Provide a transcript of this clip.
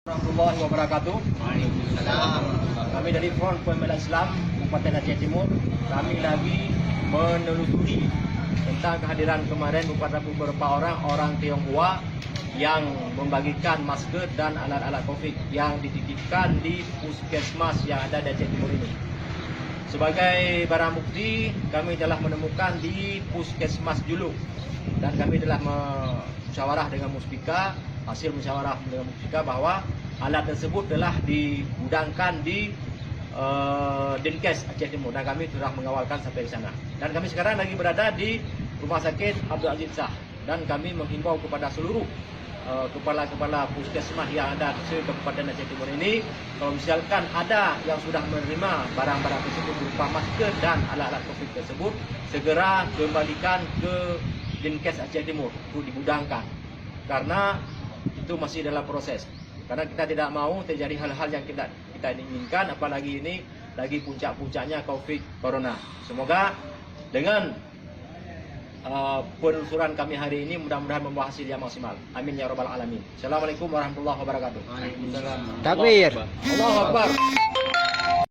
Warahmatullahi wabarakatuh. Waalaikumsalam. Kami dari Front Pembela Islam Kabupaten Aceh Timur. Kami lagi menelusuri tentang kehadiran kemarin beberapa orang Tionghoa yang membagikan masker dan alat-alat COVID yang dititipkan di puskesmas yang ada di Aceh Timur ini. Sebagai barang bukti, kami telah menemukan di puskesmas Juluk dan kami telah musyawarah dengan Muspika. Hasil musyawarah dengan Muspika bahwa alat tersebut telah digudangkan di Dinkes Aceh Timur dan kami telah mengawalkan sampai di sana. Dan kami sekarang lagi berada di Rumah Sakit Abdul Aziz Shah dan kami menghimbau kepada seluruh kepala-kepala puskesmas yang ada di Kabupaten Aceh Timur ini, kalau misalkan ada yang sudah menerima barang-barang tersebut berupa masker dan alat-alat COVID tersebut, segera kembalikan ke Dinkes Aceh Timur untuk digudangkan. Karena itu masih dalam proses. Karena kita tidak mau terjadi hal-hal yang kita inginkan, apalagi ini lagi puncak-puncaknya COVID Corona. Semoga dengan penelusuran kami hari ini mudah-mudahan membawa hasil yang maksimal. Amin ya rabbal alamin. Assalamualaikum warahmatullahi wabarakatuh. Waalaikumsalam. Takbir. Allahu Akbar.